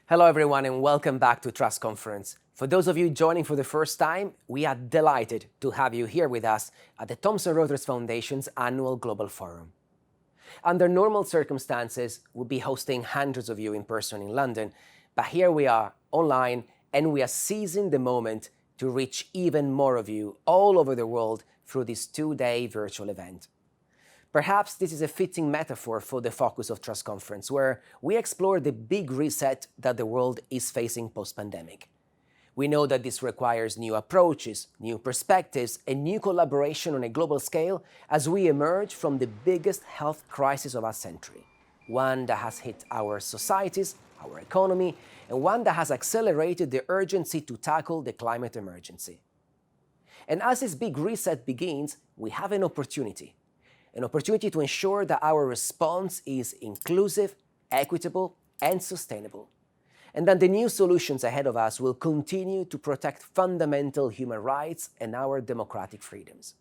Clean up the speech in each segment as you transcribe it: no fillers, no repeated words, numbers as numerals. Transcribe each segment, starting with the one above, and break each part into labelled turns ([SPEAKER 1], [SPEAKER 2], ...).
[SPEAKER 1] Hello everyone and welcome back to Trust Conference. For those of you joining for the first time, we are delighted to have you here with us at the Thomson Reuters Foundation's annual Global Forum. Under normal circumstances, we'll be hosting hundreds of you in person in London, but here we are online and we are seizing the moment to reach even more of you all over the world through this two-day virtual event. Perhaps this is a fitting metaphor for the focus of Trust Conference, where we explore the big reset that the world is facing post-pandemic. We know that this requires new approaches, new perspectives, and new collaboration on a global scale as we emerge from the biggest health crisis of our century, one that has hit our societies, our economy, and one that has accelerated the urgency to tackle the climate emergency. And as this big reset begins, we have an opportunity to ensure that our response is inclusive, equitable, and sustainable, and that the new solutions ahead of us will continue to protect fundamental human rights and our democratic freedoms.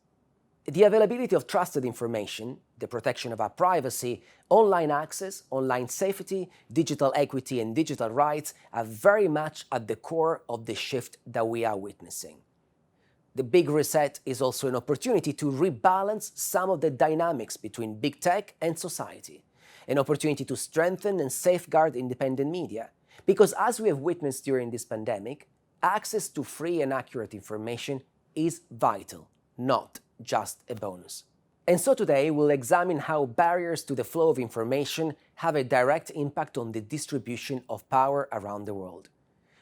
[SPEAKER 1] The availability of trusted information, the protection of our privacy, online access, online safety, digital equity, and digital rights are very much at the core of the shift that we are witnessing. The big reset is also an opportunity to rebalance some of the dynamics between big tech and society, an opportunity to strengthen and safeguard independent media, because as we have witnessed during this pandemic, access to free and accurate information is vital, not just a bonus. And so today we'll examine how barriers to the flow of information have a direct impact on the distribution of power around the world.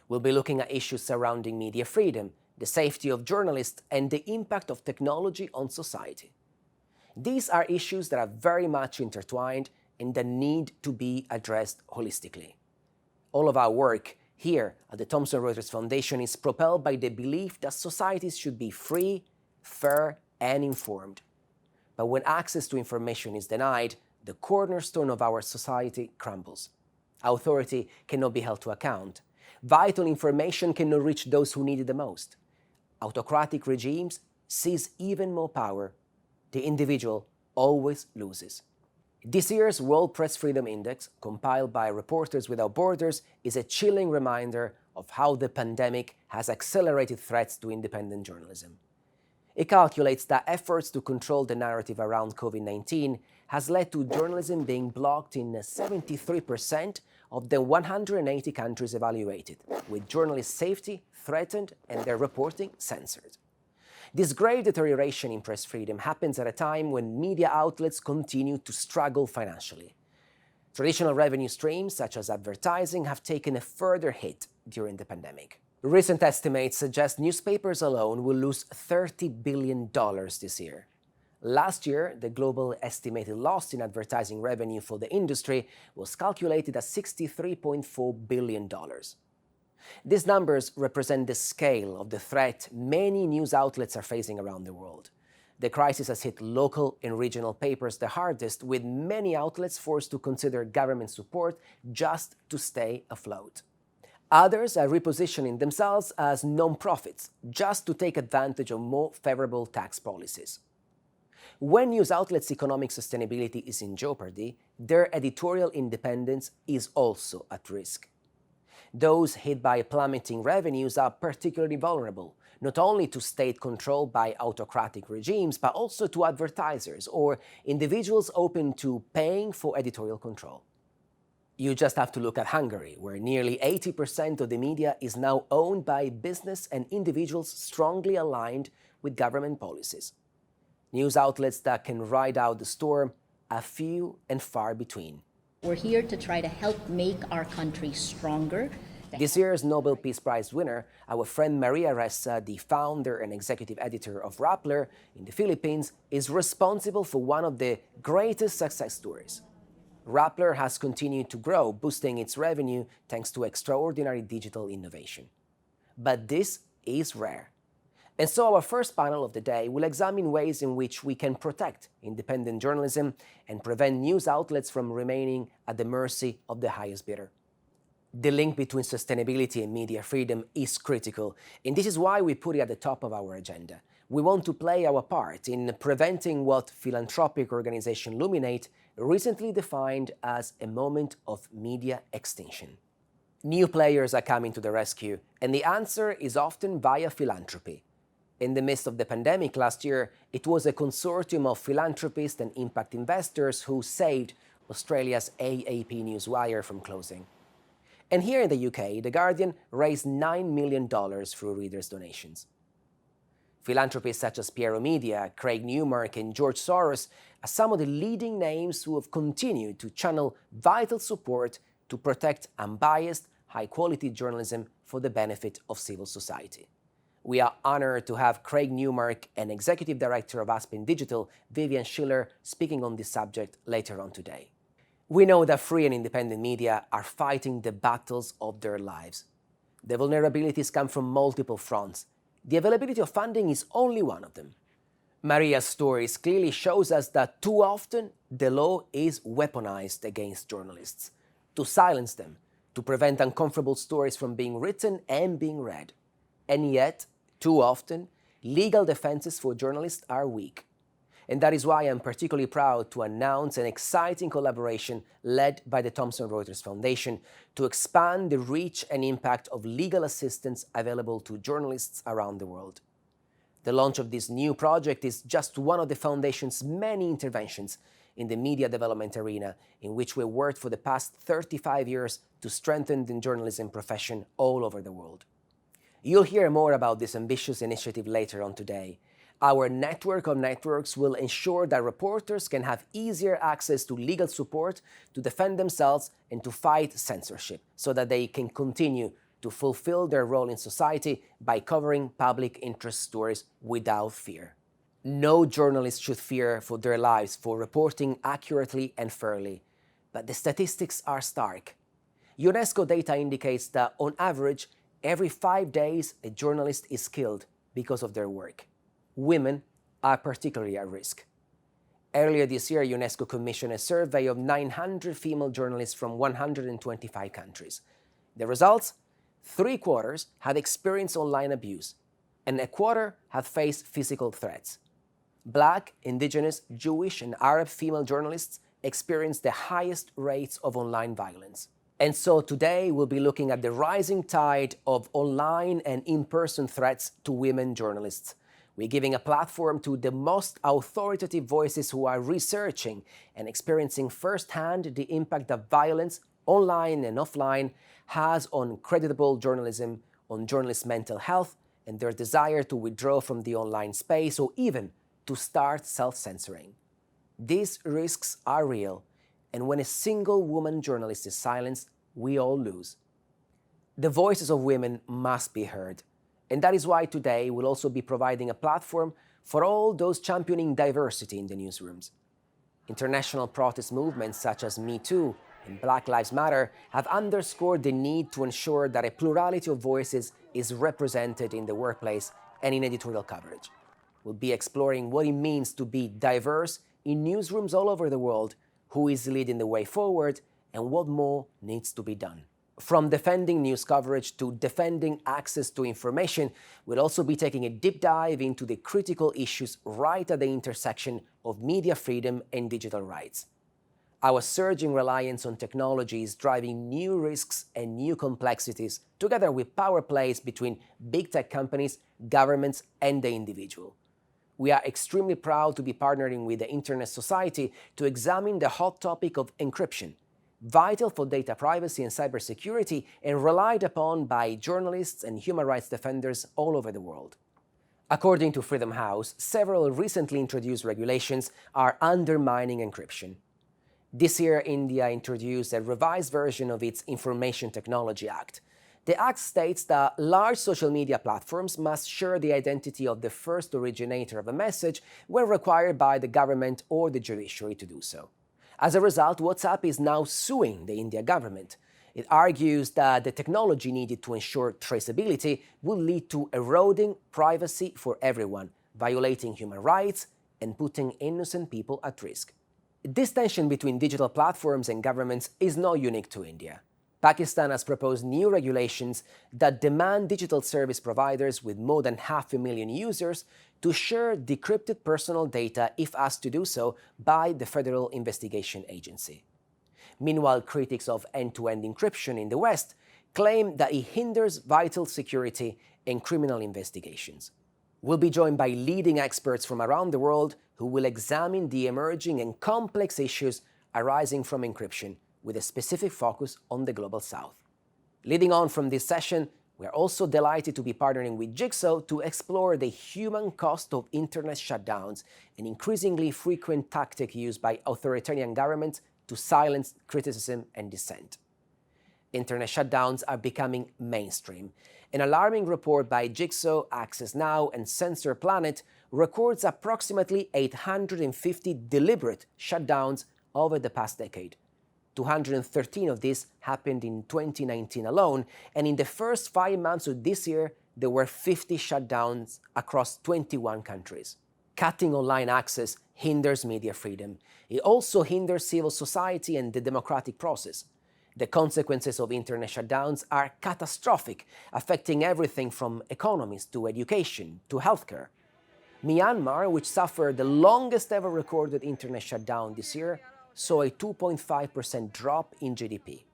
[SPEAKER 1] We'll be looking at issues surrounding media freedom, the safety of journalists, and the impact of technology on society. These are issues that are very much intertwined and that need to be addressed holistically. All of our work here at the Thomson Reuters Foundation is propelled by the belief that societies should be free, fair, and informed. But when access to information is denied, the cornerstone of our society crumbles. Authority cannot be held to account. Vital information cannot reach those who need it the most. Autocratic regimes seize even more power. The individual always loses. This year's World Press Freedom Index, compiled by Reporters Without Borders, is a chilling reminder of how the pandemic has accelerated threats to independent journalism. It calculates that efforts to control the narrative around COVID-19 has led to journalism being blocked in 73% of the 180 countries evaluated, with journalist safety threatened and their reporting censored. This grave deterioration in press freedom happens at a time when media outlets continue to struggle financially. Traditional revenue streams, such as advertising, have taken a further hit during the pandemic. Recent estimates suggest newspapers alone will lose $30 billion this year. Last year, the global estimated loss in advertising revenue for the industry was calculated at $63.4 billion. These numbers represent the scale of the threat many news outlets are facing around the world. The crisis has hit local and regional papers the hardest, with many outlets forced to consider government support just to stay afloat. Others are repositioning themselves as non-profits just to take advantage of more favorable tax policies. When news outlets' economic sustainability is in jeopardy, their editorial independence is also at risk. Those hit by plummeting revenues are particularly vulnerable, not only to state control by autocratic regimes, but also to advertisers or individuals open to paying for editorial control. You just have to look at Hungary, where nearly 80% of the media is now owned by business and individuals strongly aligned with government policies. News outlets that can ride out the storm are few and far between.
[SPEAKER 2] We're here to try to help make our country stronger.
[SPEAKER 1] This year's Nobel Peace Prize winner, our friend Maria Ressa, the founder and executive editor of Rappler in the Philippines, is responsible for one of the greatest success stories. Rappler has continued to grow, boosting its revenue thanks to extraordinary digital innovation. But this is rare. And so our first panel of the day will examine ways in which we can protect independent journalism and prevent news outlets from remaining at the mercy of the highest bidder. The link between sustainability and media freedom is critical, and this is why we put it at the top of our agenda. We want to play our part in preventing what philanthropic organization Luminate recently defined as a moment of media extinction. New players are coming to the rescue, and the answer is often via philanthropy. In the midst of the pandemic last year, it was a consortium of philanthropists and impact investors who saved Australia's AAP Newswire from closing. And here in the UK, The Guardian raised $9 million through readers' donations. Philanthropists such as Piero Media, Craig Newmark, and George Soros are some of the leading names who have continued to channel vital support to protect unbiased, high-quality journalism for the benefit of civil society. We are honored to have Craig Newmark and Executive Director of Aspen Digital, Vivian Schiller, speaking on this subject later on today. We know that free and independent media are fighting the battles of their lives. The vulnerabilities come from multiple fronts. The availability of funding is only one of them. Maria's stories clearly shows us that too often the law is weaponized against journalists, to silence them, to prevent uncomfortable stories from being written and being read. And yet, too often, legal defenses for journalists are weak. And that is why I'm particularly proud to announce an exciting collaboration led by the Thomson Reuters Foundation to expand the reach and impact of legal assistance available to journalists around the world. The launch of this new project is just one of the Foundation's many interventions in the media development arena, in which we worked for the past 35 years to strengthen the journalism profession all over the world. You'll hear more about this ambitious initiative later on today. Our network of networks will ensure that reporters can have easier access to legal support to defend themselves and to fight censorship, so that they can continue to fulfill their role in society by covering public interest stories without fear. No journalist should fear for their lives for reporting accurately and fairly, but the statistics are stark. UNESCO data indicates that on average, every 5 days a journalist is killed because of their work. Women are particularly at risk. Earlier this year, UNESCO commissioned a survey of 900 female journalists from 125 countries. The results? 3/4 had experienced online abuse, and 1/4 had faced physical threats. Black, Indigenous, Jewish, and Arab female journalists experienced the highest rates of online violence. And so today we'll be looking at the rising tide of online and in-person threats to women journalists. We're giving a platform to the most authoritative voices who are researching and experiencing firsthand the impact that violence, online and offline, has on creditable journalism, on journalists' mental health, and their desire to withdraw from the online space or even to start self-censoring. These risks are real, and when a single woman journalist is silenced, we all lose. The voices of women must be heard. And that is why today we'll also be providing a platform for all those championing diversity in the newsrooms. International protest movements such as Me Too and Black Lives Matter have underscored the need to ensure that a plurality of voices is represented in the workplace and in editorial coverage. We'll be exploring what it means to be diverse in newsrooms all over the world, who is leading the way forward, and what more needs to be done. From defending news coverage to defending access to information, we'll also be taking a deep dive into the critical issues right at the intersection of media freedom and digital rights. Our surging reliance on technology is driving new risks and new complexities, together with power plays between big tech companies, governments, and the individual. We are extremely proud to be partnering with the Internet Society to examine the hot topic of encryption, vital for data privacy and cybersecurity, and relied upon by journalists and human rights defenders all over the world. According to Freedom House, several recently introduced regulations are undermining encryption. This year, India introduced a revised version of its Information Technology Act. The Act states that large social media platforms must share the identity of the first originator of a message when required by the government or the judiciary to do so. As a result, WhatsApp is now suing the Indian government. It argues that the technology needed to ensure traceability will lead to eroding privacy for everyone, violating human rights, and putting innocent people at risk. This tension between digital platforms and governments is not unique to India. Pakistan has proposed new regulations that demand digital service providers with more than 500,000 users to share decrypted personal data if asked to do so by the Federal Investigation Agency. Meanwhile, critics of end-to-end encryption in the West claim that it hinders vital security and criminal investigations. We'll be joined by leading experts from around the world who will examine the emerging and complex issues arising from encryption, with a specific focus on the Global South. Leading on from this session, we are also delighted to be partnering with Jigsaw to explore the human cost of internet shutdowns, an increasingly frequent tactic used by authoritarian governments to silence criticism and dissent. Internet shutdowns are becoming mainstream. An alarming report by Jigsaw, Access Now, and Sensor Planet records approximately 850 deliberate shutdowns over the past decade. 213 of these happened in 2019 alone, and in the first 5 months of this year, there were 50 shutdowns across 21 countries. Cutting online access hinders media freedom. It also hinders civil society and the democratic process. The consequences of internet shutdowns are catastrophic, affecting everything from economies to education to healthcare. Myanmar, which suffered the longest ever recorded internet shutdown this year, saw a 2.5% drop in GDP.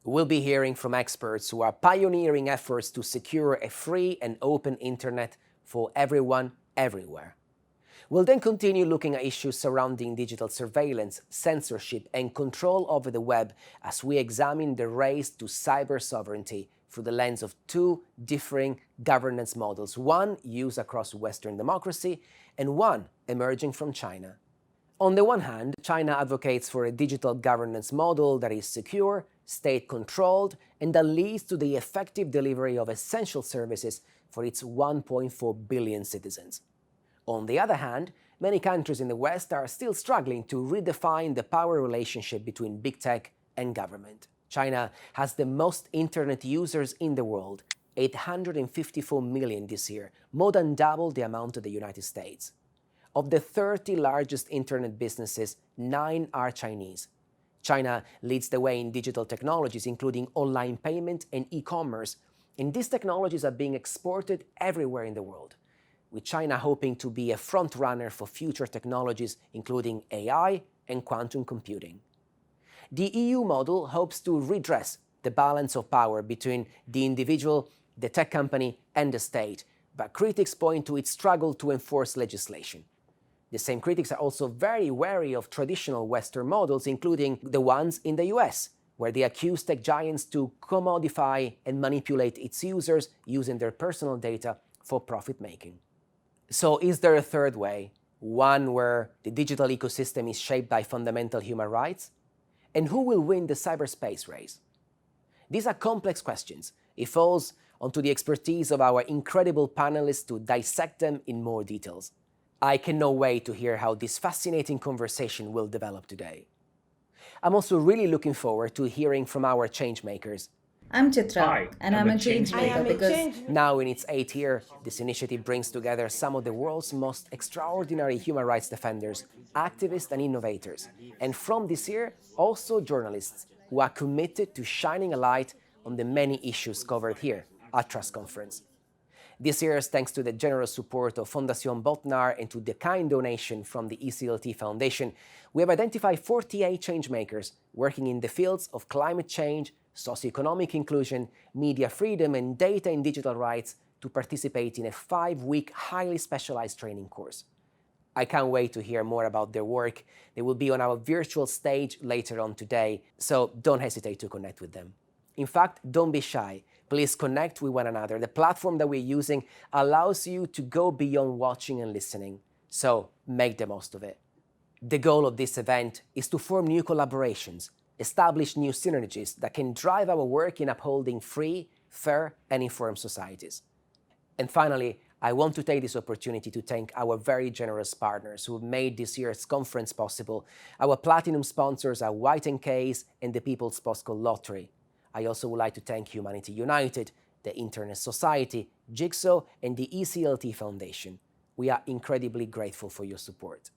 [SPEAKER 1] We'll be hearing from experts who are pioneering efforts to secure a free and open internet for everyone, everywhere. We'll then continue looking at issues surrounding digital surveillance, censorship, and control over the web as we examine the race to cyber sovereignty through the lens of two differing governance models, one used across Western democracy and one emerging from China. On the one hand, China advocates for a digital governance model that is secure, state-controlled, and that leads to the effective delivery of essential services for its 1.4 billion citizens. On the other hand, many countries in the West are still struggling to redefine the power relationship between big tech and government. China has the most internet users in the world, 854 million this year, more than double the amount of the United States. Of the 30 largest internet businesses, 9 are Chinese. China leads the way in digital technologies, including online payment and e-commerce, and these technologies are being exported everywhere in the world, with China hoping to be a front-runner for future technologies, including AI and quantum computing. The EU model hopes to redress the balance of power between the individual, the tech company, and the state, but critics point to its struggle to enforce legislation. The same critics are also very wary of traditional Western models, including the ones in the US, where they accuse tech giants to commodify and manipulate its users using their personal data for profit-making. So is there a third way, one where the digital ecosystem is shaped by fundamental human rights? And who will win the cyberspace race? These are complex questions. It falls onto the expertise of our incredible panelists to dissect them in more details. I cannot wait to hear how this fascinating conversation will develop today. I'm also really looking forward to hearing from our changemakers.
[SPEAKER 3] I'm Chitra,
[SPEAKER 4] Hi,
[SPEAKER 3] and I'm a change maker because
[SPEAKER 1] Now in its 8th year, this initiative brings together some of the world's most extraordinary human rights defenders, activists and innovators, and from this year, also journalists who are committed to shining a light on the many issues covered here at Trust Conference. This year, thanks to the generous support of Fundación Botnar and to the kind donation from the ECLT Foundation, we have identified 48 changemakers working in the fields of climate change, socioeconomic inclusion, media freedom, and data and digital rights to participate in a 5-week, highly specialized training course. I can't wait to hear more about their work. They will be on our virtual stage later on today, so don't hesitate to connect with them. In fact, don't be shy. Please connect with one another. The platform that we're using allows you to go beyond watching and listening, so make the most of it. The goal of this event is to form new collaborations, establish new synergies that can drive our work in upholding free, fair, and informed societies. And finally, I want to take this opportunity to thank our very generous partners who have made this year's conference possible. Our platinum sponsors are White & Case and the People's Postcode Lottery. I also would like to thank Humanity United, the Internet Society, Jigsaw, and the ECLT Foundation. We are incredibly grateful for your support.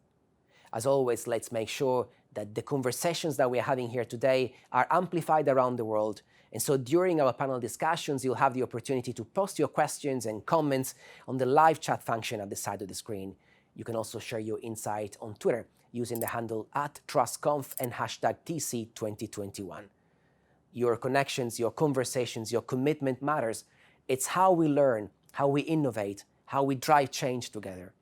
[SPEAKER 1] As always, let's make sure that the conversations that we're having here today are amplified around the world. And so during our panel discussions, you'll have the opportunity to post your questions and comments on the live chat function at the side of the screen. You can also share your insight on Twitter using the handle @TrustConf and #TC2021. your connections, your conversations, your commitment matters. It's how we learn, how we innovate, how we drive change together.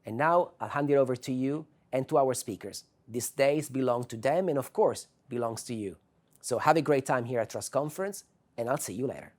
[SPEAKER 1] And now I'll hand it over to you and to our speakers. These days belong to them and of course belongs to you. So have a great time here at Trust Conference and I'll see you later.